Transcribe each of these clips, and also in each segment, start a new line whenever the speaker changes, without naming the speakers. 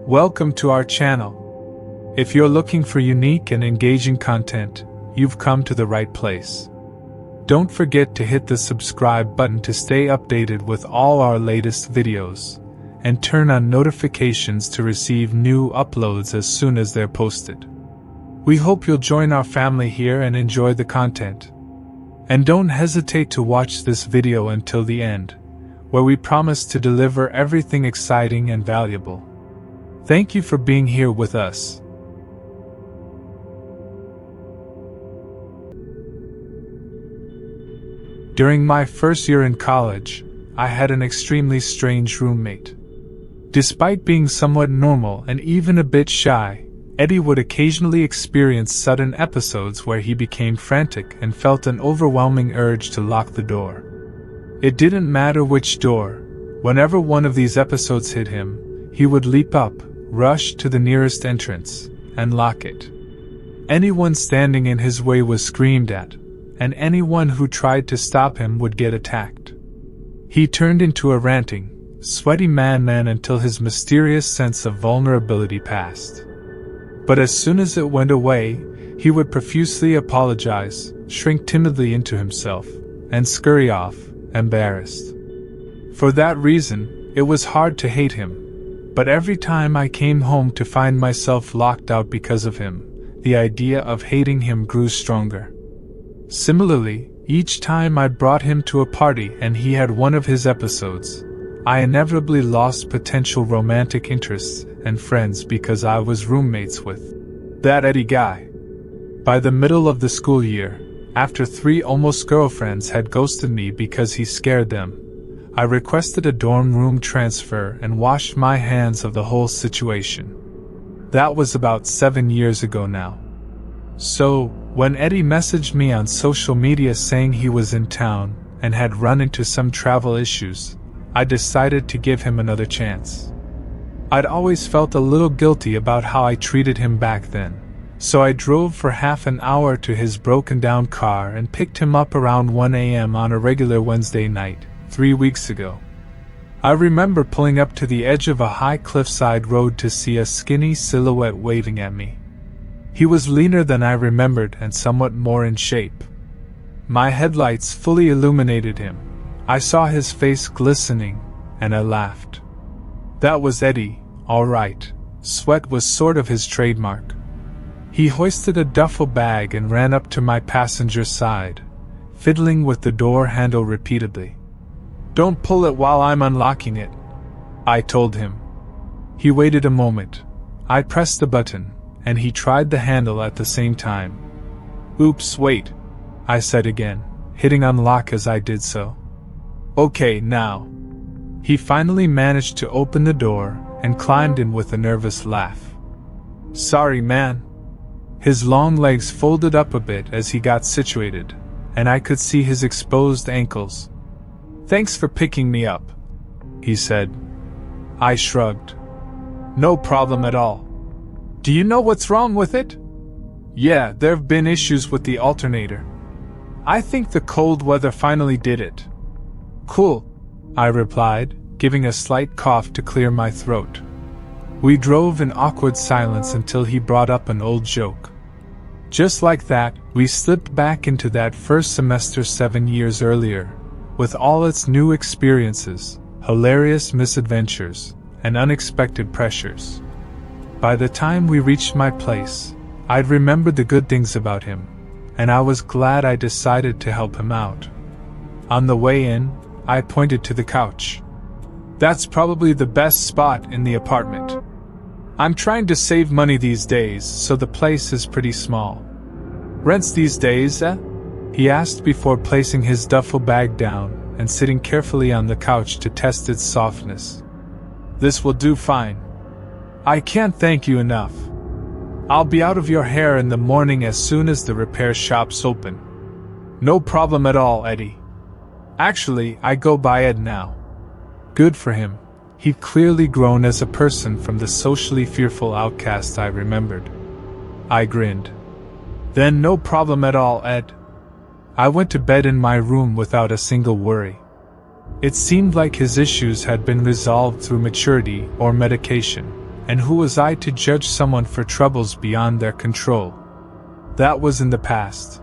Welcome to our channel. If you're looking for unique and engaging content, you've come to the right place. Don't forget to hit the subscribe button to stay updated with all our latest videos, and turn on notifications to receive new uploads as soon as they're posted. We hope you'll join our family here and enjoy the content. And don't hesitate to watch this video until the end, where we promise to deliver everything exciting and valuable. Thank you for being here with us. During my first year in college, I had an extremely strange roommate. Despite being somewhat normal and even a bit shy, Eddie would occasionally experience sudden episodes where he became frantic and felt an overwhelming urge to lock the door. It didn't matter which door. Whenever one of these episodes hit him, he would leap up, rush to the nearest entrance, and lock it. Anyone standing in his way was screamed at, and anyone who tried to stop him would get attacked. He turned into a ranting, sweaty madman until his mysterious sense of vulnerability passed. But as soon as it went away, he would profusely apologize, shrink timidly into himself, and scurry off, embarrassed. For that reason, it was hard to hate him. But every time I came home to find myself locked out because of him, the idea of hating him grew stronger. Similarly, each time I brought him to a party and he had one of his episodes, I inevitably lost potential romantic interests and friends because I was roommates with that Eddie guy. By the middle of the school year, after 3 almost girlfriends had ghosted me because he scared them, I requested a dorm room transfer and washed my hands of the whole situation. That was about 7 years ago now. So, when Eddie messaged me on social media saying he was in town and had run into some travel issues, I decided to give him another chance. I'd always felt a little guilty about how I treated him back then, so I drove for half an hour to his broken-down car and picked him up around 1 a.m. on a regular Wednesday night, 3 weeks ago. I remember pulling up to the edge of a high cliffside road to see a skinny silhouette waving at me. He was leaner than I remembered and somewhat more in shape. My headlights fully illuminated him. I saw his face glistening, and I laughed. That was Eddie, all right. Sweat was sort of his trademark. He hoisted a duffel bag and ran up to my passenger side, fiddling with the door handle repeatedly. "Don't pull it while I'm unlocking it," I told him. He waited a moment. I pressed the button, and he tried the handle at the same time. "Oops, wait," I said again, hitting unlock as I did so. "Okay, now." He finally managed to open the door and climbed in with a nervous laugh. "Sorry, man." His long legs folded up a bit as he got situated, and I could see his exposed ankles. "Thanks for picking me up," he said. I shrugged. "No problem at all. Do you know what's wrong with it?" "Yeah, there've been issues with the alternator. I think the cold weather finally did it." "Cool," I replied, giving a slight cough to clear my throat. We drove in awkward silence until he brought up an old joke. Just like that, we slipped back into that first semester 7 years earlier, with all its new experiences, hilarious misadventures, and unexpected pressures. By the time we reached my place, I'd remembered the good things about him, and I was glad I decided to help him out. On the way in, I pointed to the couch. "That's probably the best spot in the apartment. I'm trying to save money these days, so the place is pretty small." "Rents these days, eh?" he asked before placing his duffel bag down and sitting carefully on the couch to test its softness. "This will do fine. I can't thank you enough. I'll be out of your hair in the morning as soon as the repair shop's open." "No problem at all, Eddie. Actually, I go by Ed now." Good for him. He'd clearly grown as a person from the socially fearful outcast I remembered. I grinned. "Then no problem at all, Ed." I went to bed in my room without a single worry. It seemed like his issues had been resolved through maturity or medication, and who was I to judge someone for troubles beyond their control? That was in the past.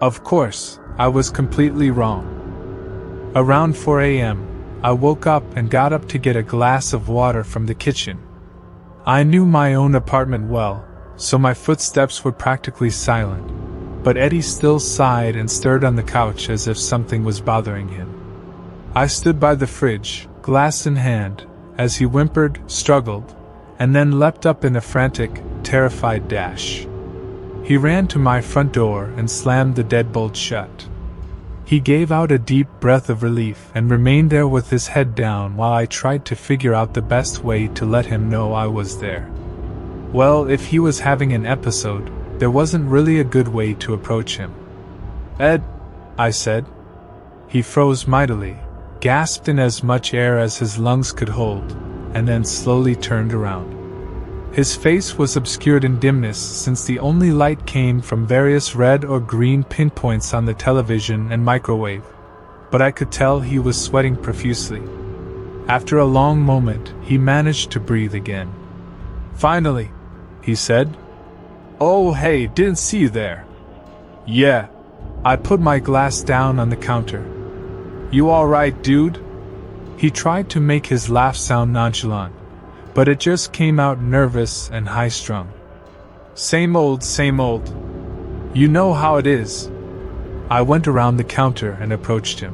Of course, I was completely wrong. Around 4 a.m., I woke up and got up to get a glass of water from the kitchen. I knew my own apartment well, so my footsteps were practically silent, but Eddie still sighed and stirred on the couch as if something was bothering him. I stood by the fridge, glass in hand, as he whimpered, struggled, and then leapt up in a frantic, terrified dash. He ran to my front door and slammed the deadbolt shut. He gave out a deep breath of relief and remained there with his head down while I tried to figure out the best way to let him know I was there. Well, if he was having an episode, there wasn't really a good way to approach him. "Ed," I said. He froze mightily, gasped in as much air as his lungs could hold, and then slowly turned around. His face was obscured in dimness since the only light came from various red or green pinpoints on the television and microwave, but I could tell he was sweating profusely. After a long moment, he managed to breathe again. "Finally," he said. "Oh hey, didn't see you there." "Yeah." I put my glass down on the counter. "You alright, dude?" He tried to make his laugh sound nonchalant, but it just came out nervous and high-strung. Same old. You know how it is." I went around the counter and approached him.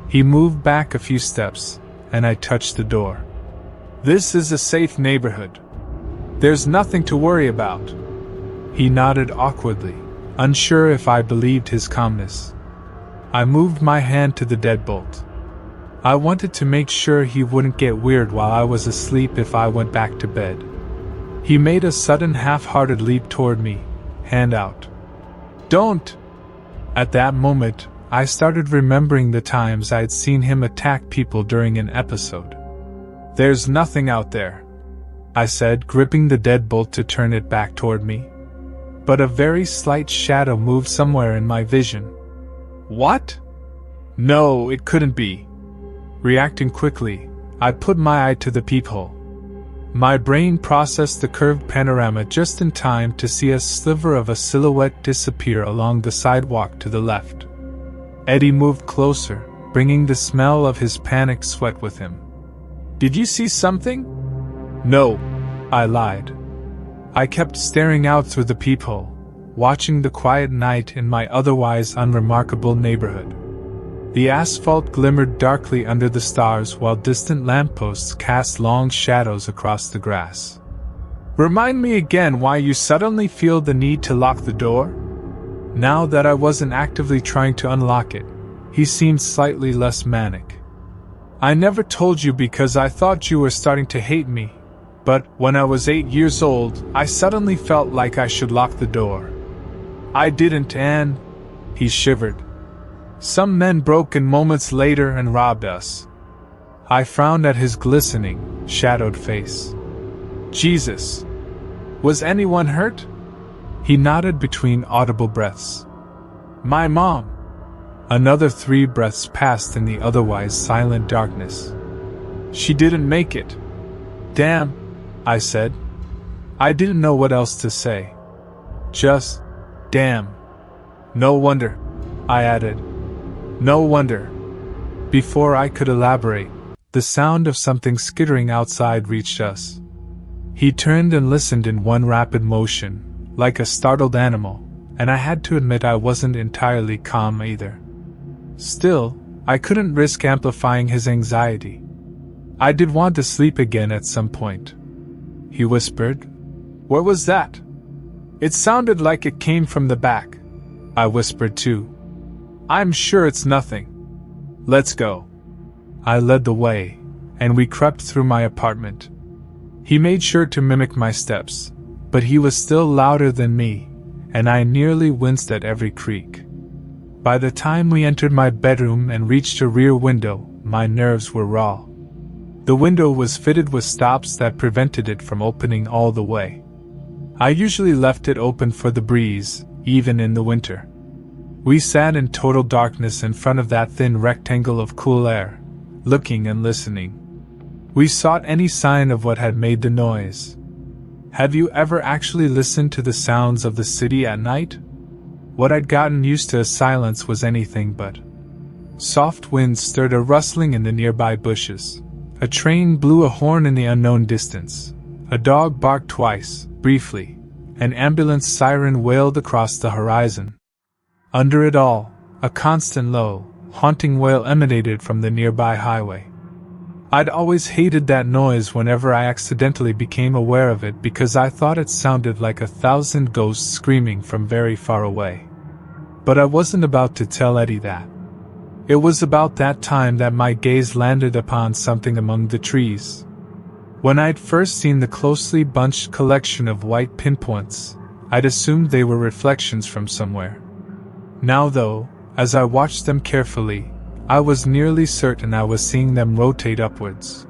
He moved back a few steps, and I touched the door. "This is a safe neighborhood. There's nothing to worry about." He nodded awkwardly, unsure if I believed his calmness. I moved my hand to the deadbolt. I wanted to make sure he wouldn't get weird while I was asleep if I went back to bed. He made a sudden half-hearted leap toward me, hand out. "Don't!" At that moment, I started remembering the times I'd seen him attack people during an episode. "There's nothing out there," I said, gripping the deadbolt to turn it back toward me. But a very slight shadow moved somewhere in my vision. "What? No, it couldn't be." Reacting quickly, I put my eye to the peephole. My brain processed the curved panorama just in time to see a sliver of a silhouette disappear along the sidewalk to the left. Eddie moved closer, bringing the smell of his panicked sweat with him. "Did you see something?" "No," I lied. I kept staring out through the peephole, watching the quiet night in my otherwise unremarkable neighborhood. The asphalt glimmered darkly under the stars while distant lampposts cast long shadows across the grass. "Remind me again why you suddenly feel the need to lock the door?" Now that I wasn't actively trying to unlock it, he seemed slightly less manic. "I never told you because I thought you were starting to hate me, but when I was 8 years old, I suddenly felt like I should lock the door. I didn't and..." He shivered. "Some men broke in moments later and robbed us." I frowned at his glistening, shadowed face. "Jesus. Was anyone hurt?" He nodded between audible breaths. "My mom." Another 3 breaths passed in the otherwise silent darkness. "She didn't make it." "Damn," I said. I didn't know what else to say. Just, damn. "No wonder," I added. "No wonder." Before I could elaborate, the sound of something skittering outside reached us. He turned and listened in one rapid motion, like a startled animal, and I had to admit I wasn't entirely calm either. Still, I couldn't risk amplifying his anxiety. I did want to sleep again at some point. He whispered, "Where was that?" "It sounded like it came from the back," I whispered too. "I'm sure it's nothing. Let's go." I led the way, and we crept through my apartment. He made sure to mimic my steps, but he was still louder than me, and I nearly winced at every creak. By the time we entered my bedroom and reached a rear window, my nerves were raw. The window was fitted with stops that prevented it from opening all the way. I usually left it open for the breeze, even in the winter. We sat in total darkness in front of that thin rectangle of cool air, looking and listening. We sought any sign of what had made the noise. Have you ever actually listened to the sounds of the city at night? What I'd gotten used to as silence was anything but. Soft winds stirred a rustling in the nearby bushes. A train blew a horn in the unknown distance. A dog barked twice, briefly. An ambulance siren wailed across the horizon. Under it all, a constant low, haunting wail emanated from the nearby highway. I'd always hated that noise whenever I accidentally became aware of it because I thought it sounded like 1,000 ghosts screaming from very far away. But I wasn't about to tell Eddie that. It was about that time that my gaze landed upon something among the trees. When I'd first seen the closely bunched collection of white pinpoints, I'd assumed they were reflections from somewhere. Now though, as I watched them carefully, I was nearly certain I was seeing them rotate upwards.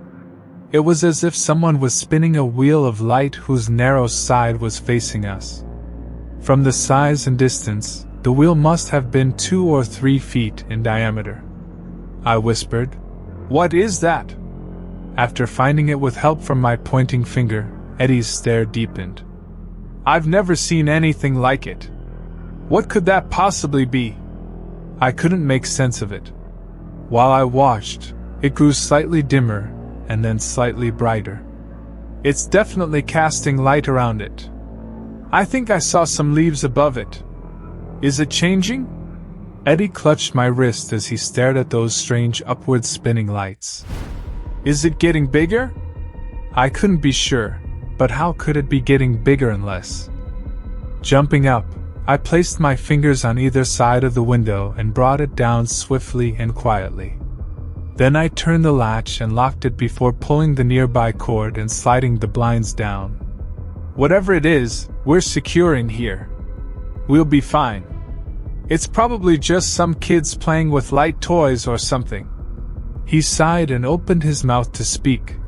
It was as if someone was spinning a wheel of light whose narrow side was facing us. From the size and distance, the wheel must have been 2 or 3 feet in diameter. I whispered, "What is that?" After finding it with help from my pointing finger, Eddie's stare deepened. "I've never seen anything like it. What could that possibly be?" I couldn't make sense of it. While I watched, it grew slightly dimmer, and then slightly brighter. "It's definitely casting light around it. I think I saw some leaves above it. Is it changing?" Eddie clutched my wrist as he stared at those strange upward spinning lights. "Is it getting bigger?" I couldn't be sure, but how could it be getting bigger unless? Jumping up, I placed my fingers on either side of the window and brought it down swiftly and quietly. Then I turned the latch and locked it before pulling the nearby cord and sliding the blinds down. "Whatever it is, we're secure in here. We'll be fine. It's probably just some kids playing with light toys or something." He sighed and opened his mouth to speak,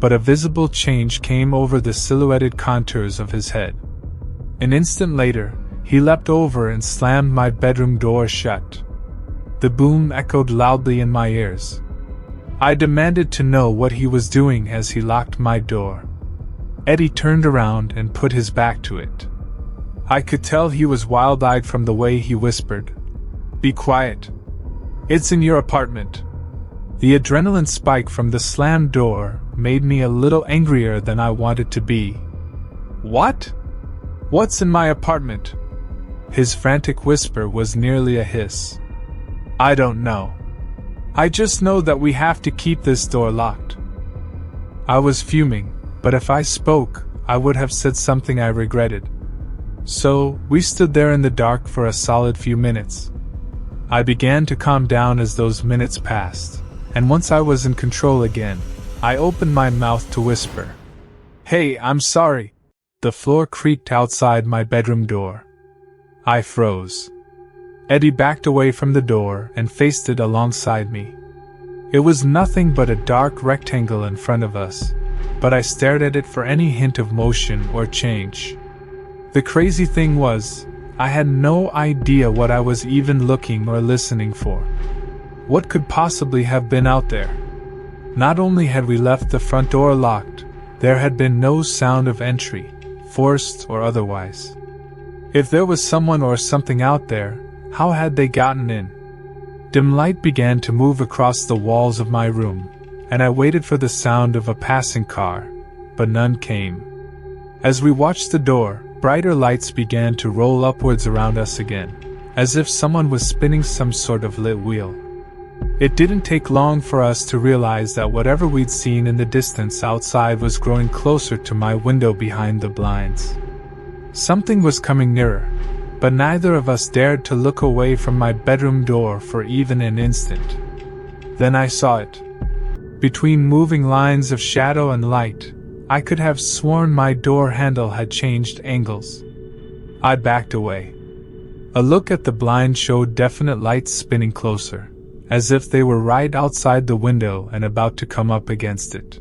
but a visible change came over the silhouetted contours of his head. An instant later, he leapt over and slammed my bedroom door shut. The boom echoed loudly in my ears. I demanded to know what he was doing as he locked my door. Eddie turned around and put his back to it. I could tell he was wild-eyed from the way he whispered, "Be quiet. It's in your apartment." The adrenaline spike from the slammed door made me a little angrier than I wanted to be. "What? What's in my apartment?" His frantic whisper was nearly a hiss. "I don't know. I just know that we have to keep this door locked." I was fuming, but if I spoke, I would have said something I regretted. So, we stood there in the dark for a solid few minutes. I began to calm down as those minutes passed, and once I was in control again, I opened my mouth to whisper, "Hey, I'm sorry." The floor creaked outside my bedroom door. I froze. Eddie backed away from the door and faced it alongside me. It was nothing but a dark rectangle in front of us, but I stared at it for any hint of motion or change. The crazy thing was, I had no idea what I was even looking or listening for. What could possibly have been out there? Not only had we left the front door locked, there had been no sound of entry, forced or otherwise. If there was someone or something out there, how had they gotten in? Dim light began to move across the walls of my room, and I waited for the sound of a passing car, but none came. As we watched the door, brighter lights began to roll upwards around us again, as if someone was spinning some sort of lit wheel. It didn't take long for us to realize that whatever we'd seen in the distance outside was growing closer to my window behind the blinds. Something was coming nearer, but neither of us dared to look away from my bedroom door for even an instant. Then I saw it. Between moving lines of shadow and light, I could have sworn my door handle had changed angles. I backed away. A look at the blind showed definite lights spinning closer, as if they were right outside the window and about to come up against it.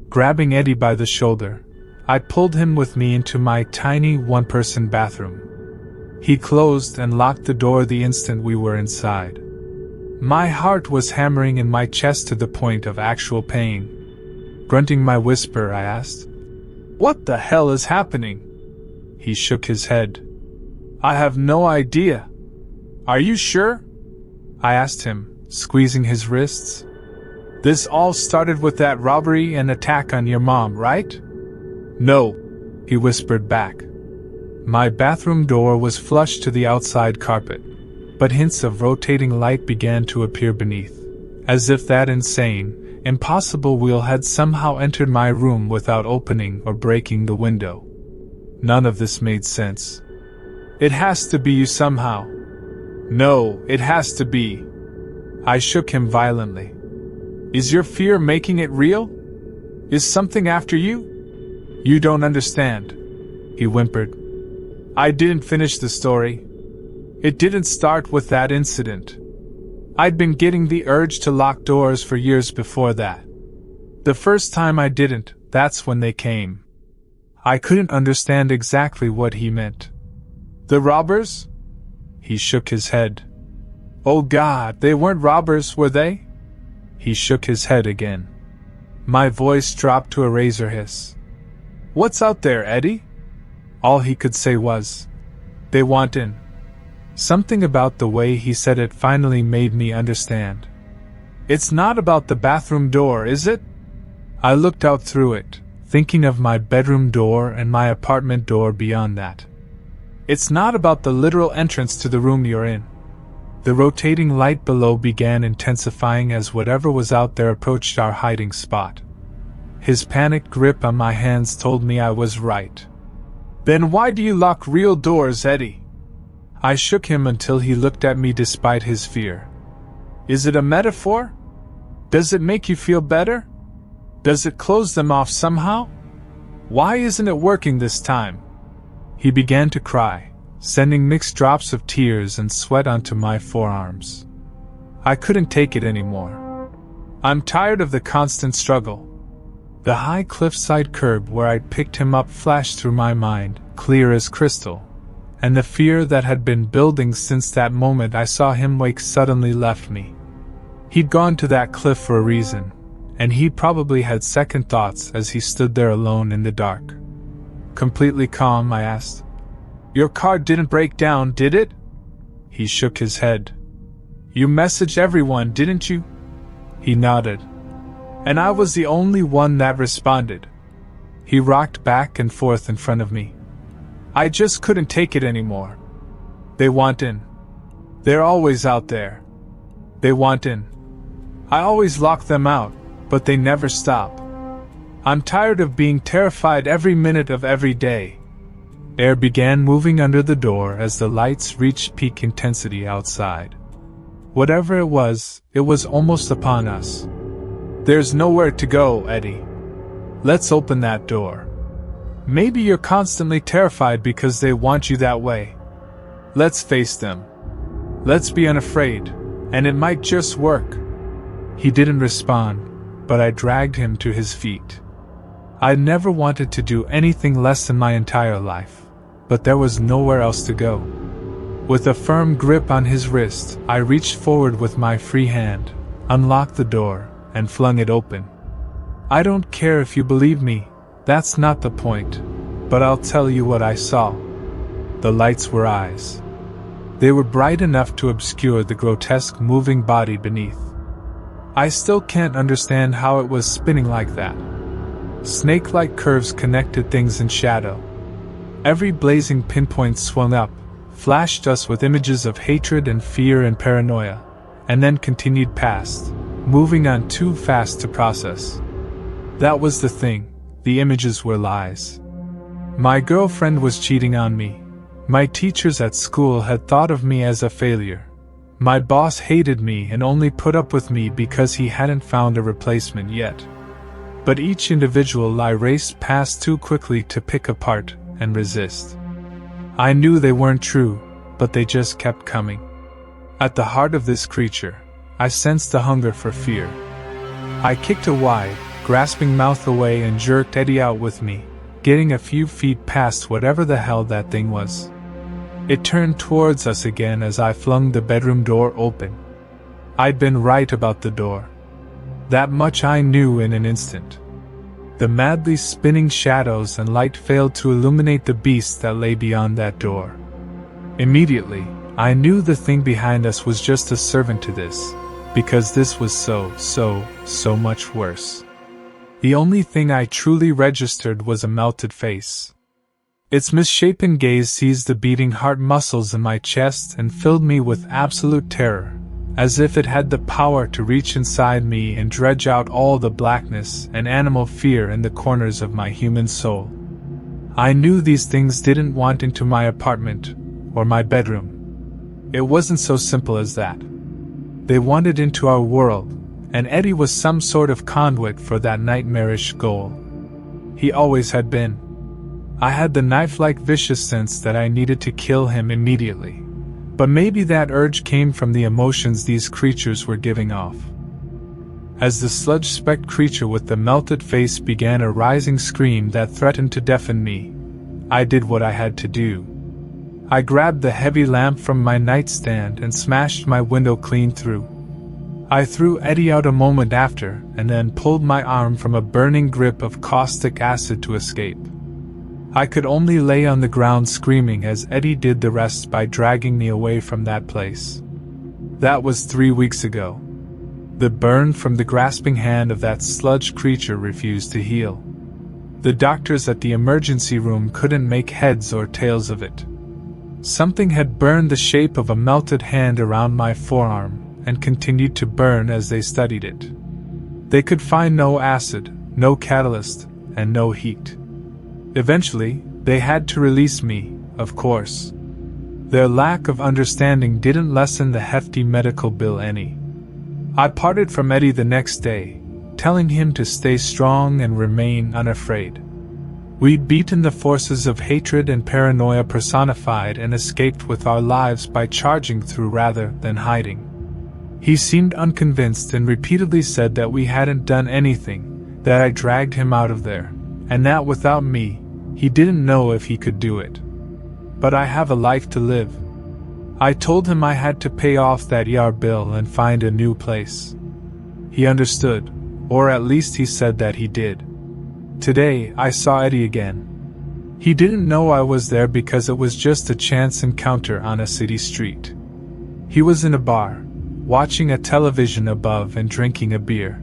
Grabbing Eddie by the shoulder, I pulled him with me into my tiny one-person bathroom. He closed and locked the door the instant we were inside. My heart was hammering in my chest to the point of actual pain. Grunting my whisper, I asked, "What the hell is happening?" He shook his head. "I have no idea." "Are you sure?" I asked him, squeezing his wrists. "This all started with that robbery and attack on your mom, right?" "No," he whispered back. My bathroom door was flush to the outside carpet, but hints of rotating light began to appear beneath, as if that insane, impossible wheel had somehow entered my room without opening or breaking the window. None of this made sense. "It has to be you somehow." "No, it has to be." I shook him violently. "Is your fear making it real? Is something after you?" "You don't understand," he whimpered. "I didn't finish the story. It didn't start with that incident. I'd been getting the urge to lock doors for years before that. The first time I didn't, that's when they came." I couldn't understand exactly what he meant. "The robbers?" He shook his head. "Oh God, they weren't robbers, were they?" He shook his head again. My voice dropped to a razor hiss. "What's out there, Eddie?" All he could say was, "They want in." Something about the way he said it finally made me understand. "It's not about the bathroom door, is it?" I looked out through it, thinking of my bedroom door and my apartment door beyond that. "It's not about the literal entrance to the room you're in." The rotating light below began intensifying as whatever was out there approached our hiding spot. His panicked grip on my hands told me I was right. "Then why do you lock real doors, Eddie?" I shook him until he looked at me despite his fear. "Is it a metaphor? Does it make you feel better? Does it close them off somehow? Why isn't it working this time?" He began to cry, sending mixed drops of tears and sweat onto my forearms. I couldn't take it anymore. "I'm tired of the constant struggle." The high cliffside curb where I'd picked him up flashed through my mind, clear as crystal, and the fear that had been building since that moment I saw him wake suddenly left me. He'd gone to that cliff for a reason, and he probably had second thoughts as he stood there alone in the dark. Completely calm, I asked, "Your car didn't break down, did it?" He shook his head. "You messaged everyone, didn't you?" He nodded. "And I was the only one that responded." He rocked back and forth in front of me. "I just couldn't take it anymore. They want in. They're always out there. They want in. I always lock them out, but they never stop. I'm tired of being terrified every minute of every day." Air began moving under the door as the lights reached peak intensity outside. Whatever it was almost upon us. "There's nowhere to go, Eddie. Let's open that door. Maybe you're constantly terrified because they want you that way. Let's face them. Let's be unafraid, and it might just work." He didn't respond, but I dragged him to his feet. I'd never wanted to do anything less in my entire life, but there was nowhere else to go. With a firm grip on his wrist, I reached forward with my free hand, unlocked the door, and flung it open. "I don't care if you believe me, that's not the point, but I'll tell you what I saw." The lights were eyes. They were bright enough to obscure the grotesque moving body beneath. I still can't understand how it was spinning like that. Snake-like curves connected things in shadow. Every blazing pinpoint swung up, flashed us with images of hatred and fear and paranoia, and then continued past, moving on too fast to process. That was the thing, the images were lies. My girlfriend was cheating on me. My teachers at school had thought of me as a failure. My boss hated me and only put up with me because he hadn't found a replacement yet. But each individual lie raced past too quickly to pick apart and resist. I knew they weren't true, but they just kept coming. At the heart of this creature, I sensed a hunger for fear. I kicked a wide, grasping mouth away and jerked Eddie out with me, getting a few feet past whatever the hell that thing was. It turned towards us again as I flung the bedroom door open. I'd been right about the door. That much I knew in an instant. The madly spinning shadows and light failed to illuminate the beast that lay beyond that door. Immediately, I knew the thing behind us was just a servant to this, because this was so much worse. The only thing I truly registered was a melted face. Its misshapen gaze seized the beating heart muscles in my chest and filled me with absolute terror, as if it had the power to reach inside me and dredge out all the blackness and animal fear in the corners of my human soul. I knew these things didn't want into my apartment or my bedroom. It wasn't so simple as that. They wanted into our world, and Eddie was some sort of conduit for that nightmarish goal. He always had been. I had the knife-like vicious sense that I needed to kill him immediately. But maybe that urge came from the emotions these creatures were giving off. As the sludge-specked creature with the melted face began a rising scream that threatened to deafen me, I did what I had to do. I grabbed the heavy lamp from my nightstand and smashed my window clean through. I threw Eddie out a moment after and then pulled my arm from a burning grip of caustic acid to escape. I could only lay on the ground screaming as Eddie did the rest by dragging me away from that place. That was 3 weeks ago. The burn from the grasping hand of that sludge creature refused to heal. The doctors at the emergency room couldn't make heads or tails of it. Something had burned the shape of a melted hand around my forearm and continued to burn as they studied it. They could find no acid, no catalyst, and no heat. Eventually, they had to release me, of course. Their lack of understanding didn't lessen the hefty medical bill any. I parted from Eddie the next day, telling him to stay strong and remain unafraid. We'd beaten the forces of hatred and paranoia personified and escaped with our lives by charging through rather than hiding. He seemed unconvinced and repeatedly said that we hadn't done anything, that I dragged him out of there, and that without me, he didn't know if he could do it. But I have a life to live. I told him I had to pay off that ER bill and find a new place. He understood, or at least he said that he did. Today, I saw Eddie again. He didn't know I was there because it was just a chance encounter on a city street. He was in a bar, watching a television above and drinking a beer.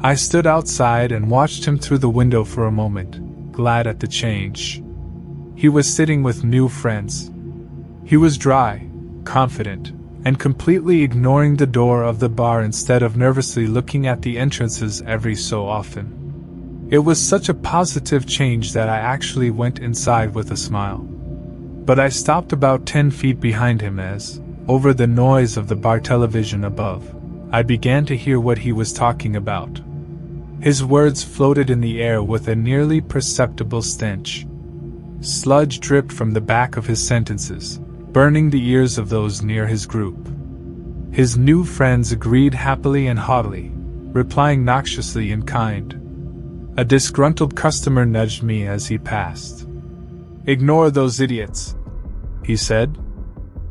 I stood outside and watched him through the window for a moment, glad at the change. He was sitting with new friends. He was dry, confident, and completely ignoring the door of the bar instead of nervously looking at the entrances every so often. It was such a positive change that I actually went inside with a smile. But I stopped about 10 feet behind him as, over the noise of the bar television above, I began to hear what he was talking about. His words floated in the air with a nearly perceptible stench. Sludge dripped from the back of his sentences, burning the ears of those near his group. His new friends agreed happily and haughtily, replying noxiously in kind. A disgruntled customer nudged me as he passed. "Ignore those idiots," he said.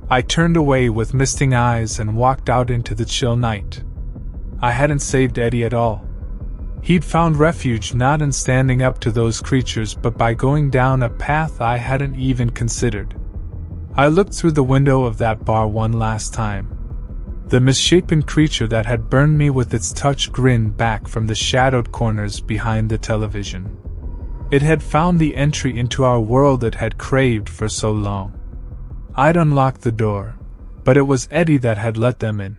I turned away with misting eyes and walked out into the chill night. I hadn't saved Eddie at all. He'd found refuge not in standing up to those creatures but by going down a path I hadn't even considered. I looked through the window of that bar one last time. The misshapen creature that had burned me with its touch grinned back from the shadowed corners behind the television. It had found the entry into our world it had craved for so long. I'd unlocked the door, but it was Eddie that had let them in.